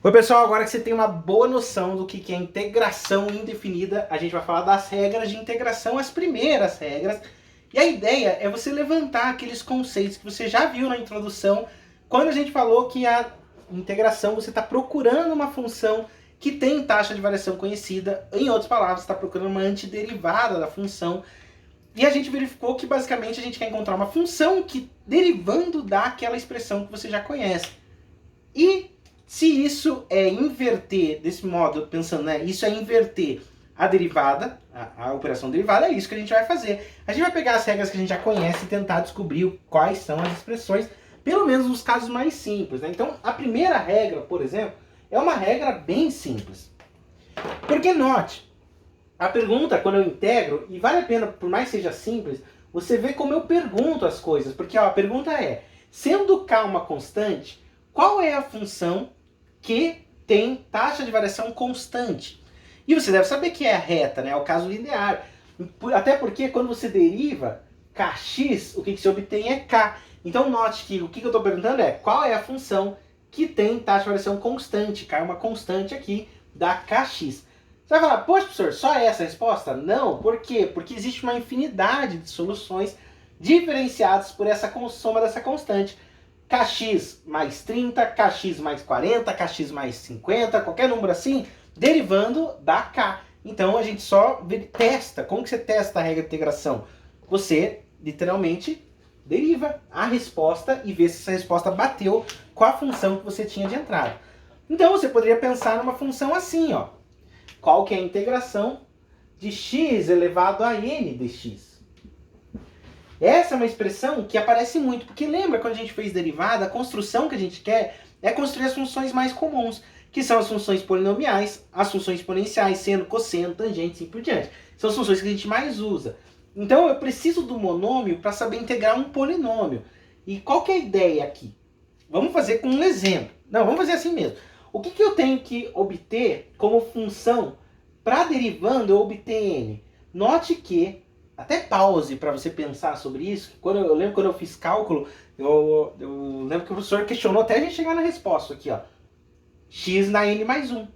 Oi pessoal, agora que você tem uma boa noção do que é integração indefinida, a gente vai falar das regras de integração, as primeiras regras. E a ideia é você levantar aqueles conceitos que você já viu na introdução, quando a gente falou que a integração, você está procurando uma função que tem taxa de variação conhecida, em outras palavras, você está procurando uma antiderivada da função. E a gente verificou que basicamente a gente quer encontrar uma função que derivando daquela expressão que você já conhece. E se isso é inverter, desse modo, pensando, né? Isso é inverter a derivada, a operação derivada, é isso que a gente vai fazer. A gente vai pegar as regras que a gente já conhece e tentar descobrir quais são as expressões, pelo menos nos casos mais simples, né? Então, a primeira regra, por exemplo, é uma regra bem simples. Porque note, a pergunta, quando eu integro, e vale a pena, por mais que seja simples, você vê como eu pergunto as coisas. Porque ó, a pergunta é, sendo k uma constante, qual é a função que tem taxa de variação constante? E você deve saber que é a reta, né? É o caso linear. Até porque quando você deriva kx, o que se obtém é k. Então note que o que eu estou perguntando é qual é a função que tem taxa de variação constante. K é uma constante aqui da kx. Você vai falar, poxa professor, só essa a resposta? Não, por quê? Porque existe uma infinidade de soluções diferenciadas por essa soma dessa constante. Kx mais 30, Kx mais 40, Kx mais 50, qualquer número assim, derivando da K. Então a gente só testa. Como que você testa a regra de integração? Você, literalmente, deriva a resposta e vê se essa resposta bateu com a função que você tinha de entrada. Então você poderia pensar numa função assim, ó. Qual que é a integração de x elevado a n dx? Essa é uma expressão que aparece muito, porque lembra quando a gente fez derivada, a construção que a gente quer é construir as funções mais comuns, que são as funções polinomiais, as funções exponenciais, seno, cosseno, tangente e assim por diante. São as funções que a gente mais usa. Então eu preciso do monômio para saber integrar um polinômio. E qual que é a ideia aqui? Vamos fazer com um exemplo. Não, vamos fazer assim mesmo. O que eu tenho que obter como função para derivando eu obter n? Note que até pause para você pensar sobre isso. Eu lembro quando eu fiz cálculo, eu lembro que o professor questionou até a gente chegar na resposta aqui, ó. X na n mais 1.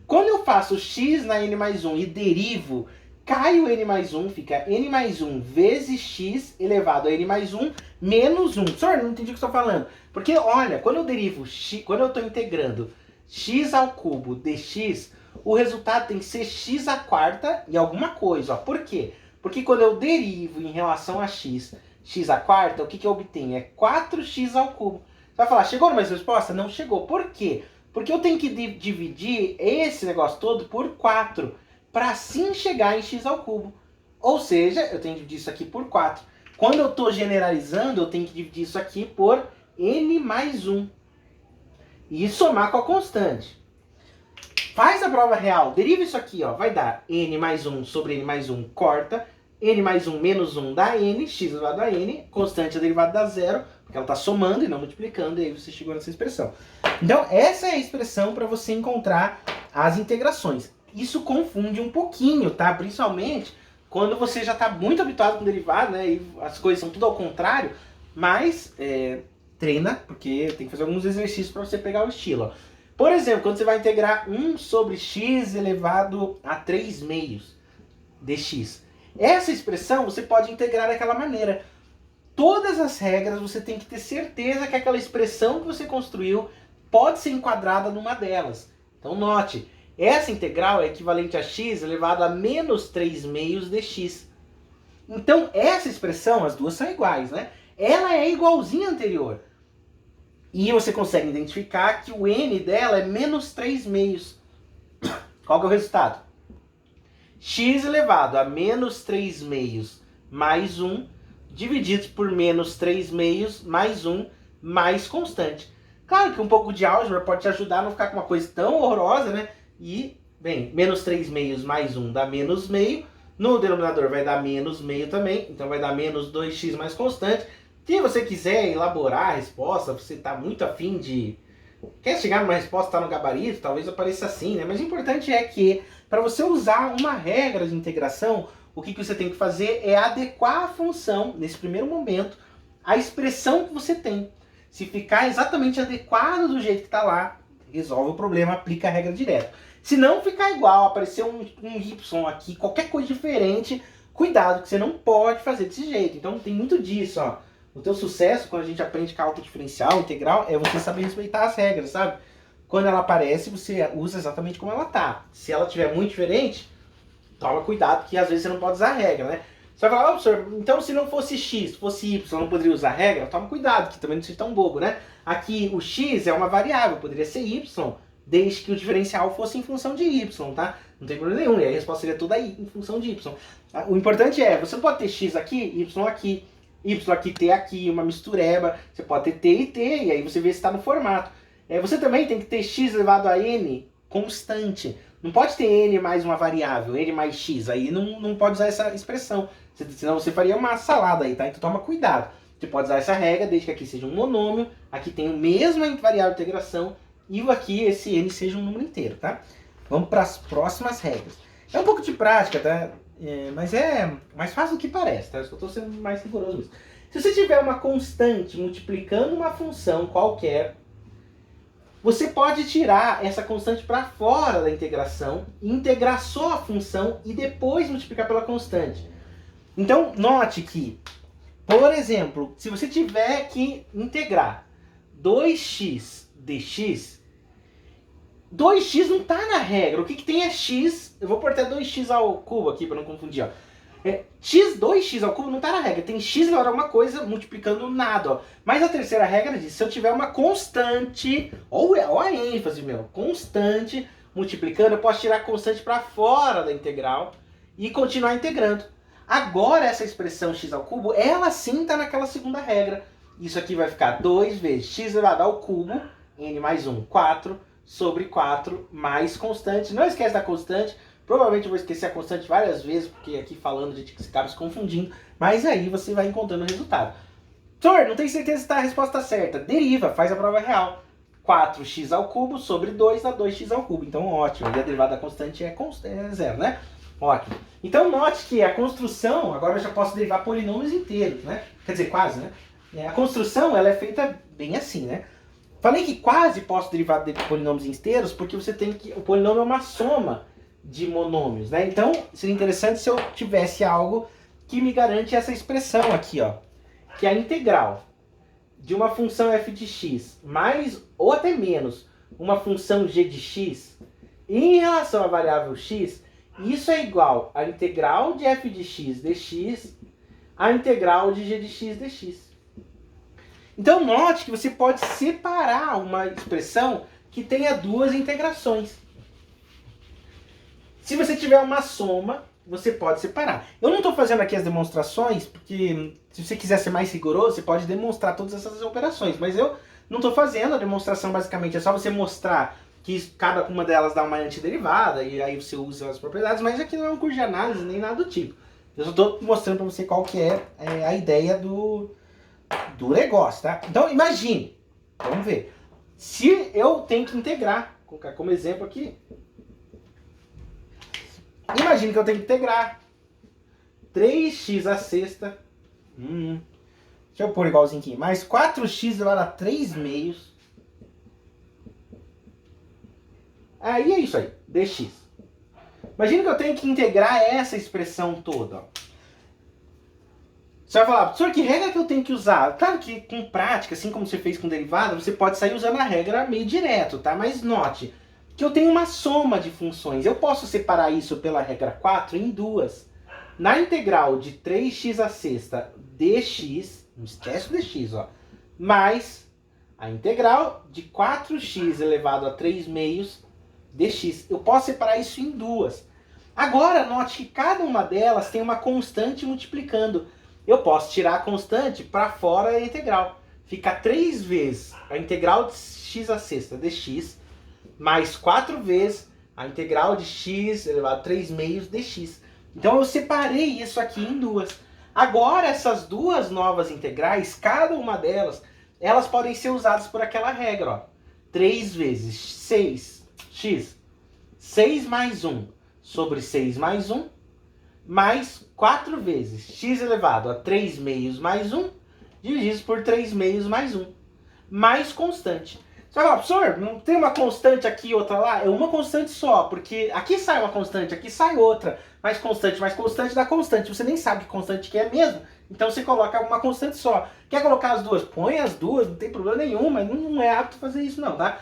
Quando eu faço x na n mais 1 e derivo, cai o n mais 1, fica n mais 1 vezes x elevado a n mais 1 menos 1. Professor, não entendi o que você está falando. Porque, olha, quando eu derivo x, quando eu estou integrando x ao cubo dx, o resultado tem que ser x à quarta e alguma coisa. Ó. Por quê? Porque quando eu derivo em relação a x, x à quarta, o que eu obtenho? É 4x ao cubo. Você vai falar, chegou numa resposta? Não chegou. Por quê? Porque eu tenho que dividir esse negócio todo por 4, para assim chegar em x ao cubo. Ou seja, eu tenho que dividir isso aqui por 4. Quando eu estou generalizando, eu tenho que dividir isso aqui por n mais 1. E somar com a constante. Faz a prova real, deriva isso aqui, ó, vai dar n mais 1 sobre n mais 1, corta, n mais 1 menos 1 dá n, x elevado a n, constante a derivada dá zero, porque ela está somando e não multiplicando, e aí você chegou nessa expressão. Então, essa é a expressão para você encontrar as integrações. Isso confunde um pouquinho, tá? Principalmente quando você já está muito habituado com derivada, né? E as coisas são tudo ao contrário, mas treina, porque tem que fazer alguns exercícios para você pegar o estilo, ó. Por exemplo, quando você vai integrar 1 sobre x elevado a 3 meios dx. Essa expressão você pode integrar daquela maneira. Todas as regras você tem que ter certeza que aquela expressão que você construiu pode ser enquadrada numa delas. Então note, essa integral é equivalente a x elevado a menos 3 meios dx. Então essa expressão, as duas são iguais, né? Ela é igualzinha à anterior. E você consegue identificar que o n dela é menos 3 meios. Qual que é o resultado? X elevado a menos 3 meios mais 1, dividido por menos 3 meios mais 1, mais constante. Claro que um pouco de álgebra pode te ajudar a não ficar com uma coisa tão horrorosa, né? E, bem, menos 3 meios mais 1 dá menos meio. No denominador vai dar menos meio também, então vai dar menos 2x mais constante. Se você quiser elaborar a resposta, você está muito afim de... Quer chegar numa resposta, está no gabarito, talvez apareça assim, né? Mas o importante é que, para você usar uma regra de integração, o que você tem que fazer é adequar a função, nesse primeiro momento, à expressão que você tem. Se ficar exatamente adequado do jeito que está lá, resolve o problema, aplica a regra direto. Se não ficar igual, aparecer um y aqui, qualquer coisa diferente, cuidado, que você não pode fazer desse jeito. Então tem muito disso, ó. O teu sucesso, quando a gente aprende cálculo diferencial, integral, é você saber respeitar as regras, sabe? Quando ela aparece, você usa exatamente como ela tá. Se ela tiver muito diferente, toma cuidado, que às vezes você não pode usar a regra, né? Você vai falar, professor, então se não fosse x, fosse y, não poderia usar a regra? Toma cuidado, que também não seja tão bobo, né? Aqui o x é uma variável, poderia ser y, desde que o diferencial fosse em função de y, tá? Não tem problema nenhum, e a resposta seria toda aí em função de y. O importante é, você não pode ter x aqui, y aqui, t aqui, uma mistureba, você pode ter t e t, e aí você vê se está no formato. Você também tem que ter x elevado a n constante. Não pode ter n mais uma variável, n mais x, aí não pode usar essa expressão, senão você faria uma salada aí, tá? Então toma cuidado. Você pode usar essa regra, desde que aqui seja um monômio, aqui tem o mesmo variável de integração, e aqui esse n seja um número inteiro, tá? Vamos para as próximas regras. É um pouco de prática, tá? Mas é mais fácil do que parece, tá? Eu estou sendo mais rigoroso nisso. Se você tiver uma constante multiplicando uma função qualquer, você pode tirar essa constante para fora da integração, integrar só a função e depois multiplicar pela constante. Então, note que, por exemplo, se você tiver que integrar 2x dx, 2x não está na regra. O que tem é x. Eu vou pôr até 2x ao cubo aqui para não confundir. Ó. 2x ao cubo não está na regra. Tem x elevado a alguma coisa multiplicando nada. Ó. Mas a terceira regra diz, se eu tiver uma constante, olha a ênfase, meu, constante multiplicando, eu posso tirar a constante para fora da integral e continuar integrando. Agora essa expressão x ao cubo, ela sim está naquela segunda regra. Isso aqui vai ficar 2 vezes x elevado ao cubo, n mais 1, 4, sobre 4 mais constante. Não esquece da constante. Provavelmente eu vou esquecer a constante várias vezes, porque aqui falando a gente acaba se confundindo. Mas aí você vai encontrando o resultado. Professor, não tenho certeza se a resposta está certa. Deriva, faz a prova real. 4x ao cubo sobre 2 dá 2x ao cubo. Então ótimo. E a derivada da constante é zero, né? Ótimo. Então note que a construção, agora eu já posso derivar polinômios inteiros, né? Quer dizer, quase, né? A construção ela é feita bem assim, né? Falei que quase posso derivar de polinômios inteiros porque você tem que... O polinômio é uma soma de monômios, né? Então, seria interessante se eu tivesse algo que me garante essa expressão aqui, ó. Que é a integral de uma função f de x mais, ou até menos, uma função g de x em relação à variável x, isso é igual à integral de f de x dx à integral de g de x dx. Então note que você pode separar uma expressão que tenha duas integrações. Se você tiver uma soma, você pode separar. Eu não estou fazendo aqui as demonstrações, porque se você quiser ser mais rigoroso, você pode demonstrar todas essas operações. Mas eu não estou fazendo, a demonstração basicamente é só você mostrar que cada uma delas dá uma antiderivada, e aí você usa as propriedades, mas aqui não é um curso de análise nem nada do tipo. Eu só estou mostrando para você qual que é a ideia do negócio, tá? Então imagine, vamos ver, se eu tenho que integrar, vou colocar como exemplo aqui, imagine que eu tenho que integrar 3x à sexta, deixa eu pôr igualzinho aqui, mais 4x elevado a 3 meios, aí é isso aí, dx. Imagine que eu tenho que integrar essa expressão toda, ó. Você vai falar, professor, que regra que eu tenho que usar? Claro que com prática, assim como você fez com derivada, você pode sair usando a regra meio direto, tá? Mas note que eu tenho uma soma de funções. Eu posso separar isso pela regra 4 em duas. Na integral de 3x à sexta dx, não esquece o dx, ó, mais a integral de 4x elevado a 3 meios dx. Eu posso separar isso em duas. Agora, note que cada uma delas tem uma constante multiplicando. Eu posso tirar a constante para fora da integral. Fica 3 vezes a integral de x à sexta dx, mais 4 vezes a integral de x elevado a 3 meios dx. Então eu separei isso aqui em duas. Agora essas duas novas integrais, cada uma delas, elas podem ser usadas por aquela regra, ó. 3 vezes 6x, 6 mais 1 sobre 6 mais 1, mais 4 vezes x elevado a 3 meios mais 1, dividido por 3 meios mais 1, mais constante. Você vai falar, professor, não tem uma constante aqui e outra lá? É uma constante só, porque aqui sai uma constante, aqui sai outra. Mais constante dá constante. Você nem sabe que constante que é mesmo. Então você coloca uma constante só. Quer colocar as duas? Põe as duas, não tem problema nenhum, mas não é apto fazer isso não, tá?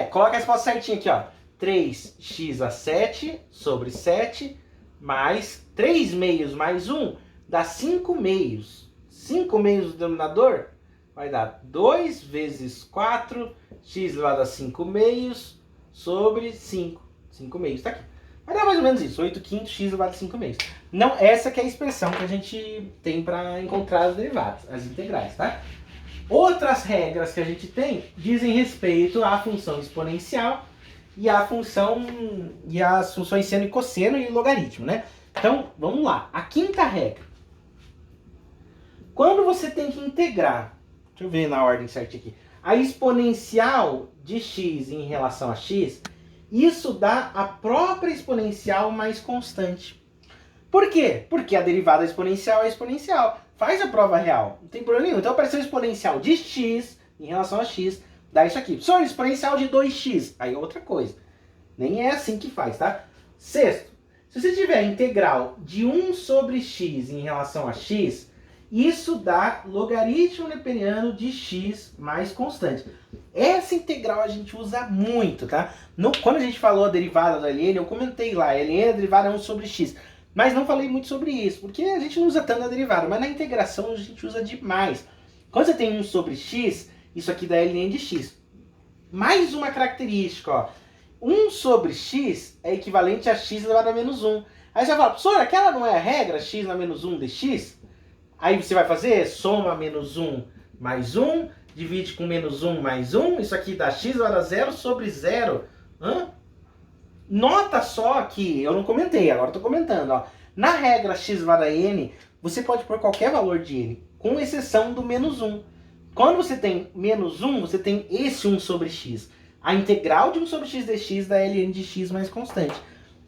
Coloca a resposta certinha aqui, ó. 3x a 7 sobre 7 mais 3 meios mais 1 dá 5 meios. 5 meios do denominador vai dar 2 vezes 4, x elevado a 5 meios sobre 5. 5 meios, tá aqui. Vai dar mais ou menos isso, 8 quintos, x elevado a 5 meios. Não, essa que é a expressão que a gente tem para encontrar as derivadas, as integrais, tá? Outras regras que a gente tem dizem respeito à função exponencial e à função e às funções seno e cosseno e logaritmo, né? Então, vamos lá. A quinta regra. Quando você tem que integrar, deixa eu ver na ordem certa aqui, a exponencial de x em relação a x, isso dá a própria exponencial mais constante. Por quê? Porque a derivada exponencial é exponencial. Faz a prova real, não tem problema nenhum. Então apareceu exponencial de x em relação a x, dá isso aqui. Professor, exponencial de 2x, aí é outra coisa. Nem é assim que faz, tá? Sexto, se você tiver integral de 1 sobre x em relação a x, isso dá logaritmo neperiano de x mais constante. Essa integral a gente usa muito, tá? Quando a gente falou a derivada da ln, eu comentei lá, ln é a derivada 1 sobre x. Mas não falei muito sobre isso, porque a gente não usa tanto a derivada, mas na integração a gente usa demais. Quando você tem 1 sobre x, isso aqui dá ln de x. Mais uma característica, ó. 1 sobre x é equivalente a x elevado a menos 1. Aí você vai falar, professor, aquela não é a regra, x na menos 1 dx? Aí você vai fazer soma menos 1 mais 1, divide com menos 1 mais 1, isso aqui dá x elevado a 0 sobre 0. Nota só que, eu não comentei, agora estou comentando, ó. Na regra x elevado a n, você pode pôr qualquer valor de n, com exceção do menos 1. Quando você tem menos 1, você tem esse 1 sobre x. A integral de 1 sobre x dx dá ln de x mais constante.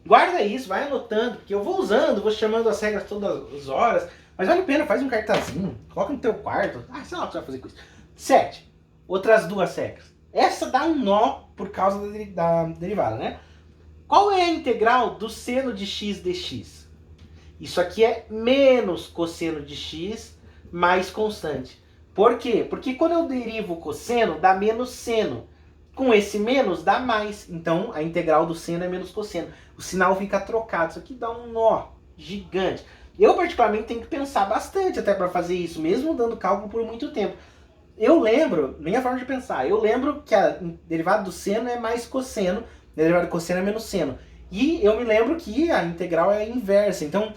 Guarda isso, vai anotando, porque eu vou usando, vou chamando as regras todas as horas, mas vale a pena, faz um cartazinho, coloca no teu quarto, sei lá o que você vai fazer com isso. 7. Outras duas regras. Essa dá um nó por causa da derivada, né? Qual é a integral do seno de x dx? Isso aqui é menos cosseno de x mais constante. Por quê? Porque quando eu derivo o cosseno, dá menos seno. Com esse menos, dá mais. Então, a integral do seno é menos cosseno. O sinal fica trocado. Isso aqui dá um nó gigante. Eu, particularmente, tenho que pensar bastante até para fazer isso, mesmo dando cálculo por muito tempo. Eu lembro, minha forma de pensar, eu lembro que a derivada do seno é mais cosseno, a derivada do cosseno é menos seno. E eu me lembro que a integral é inversa. Então,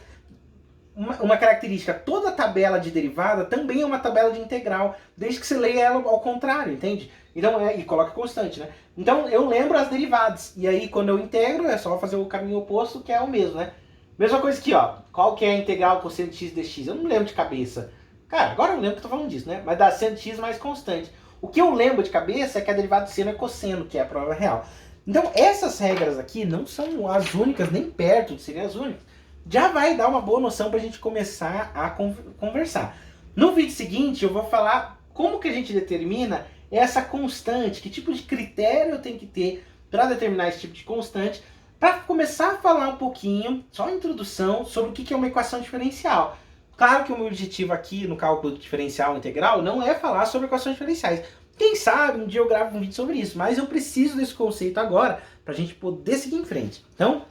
uma característica, toda tabela de derivada também é uma tabela de integral, desde que você leia ela ao contrário, entende? Então, e coloca constante, né? Então, eu lembro as derivadas. E aí, quando eu integro, é só fazer o caminho oposto, que é o mesmo, né? Mesma coisa aqui, ó. Qual que é a integral cosseno de x dx? Eu não lembro de cabeça. Cara, agora eu lembro que eu tô falando disso, né? Mas dá seno de x mais constante. O que eu lembro de cabeça é que a derivada do seno é cosseno, que é a prova real. Então, essas regras aqui não são as únicas, nem perto de serem as únicas. Já vai dar uma boa noção pra gente começar a conversar. No vídeo seguinte, eu vou falar como que a gente determina essa constante, que tipo de critério eu tenho que ter para determinar esse tipo de constante, para começar a falar um pouquinho, só a introdução, sobre o que é uma equação diferencial. Claro que o meu objetivo aqui no cálculo diferencial integral não é falar sobre equações diferenciais. Quem sabe um dia eu gravo um vídeo sobre isso, mas eu preciso desse conceito agora para a gente poder seguir em frente. Então,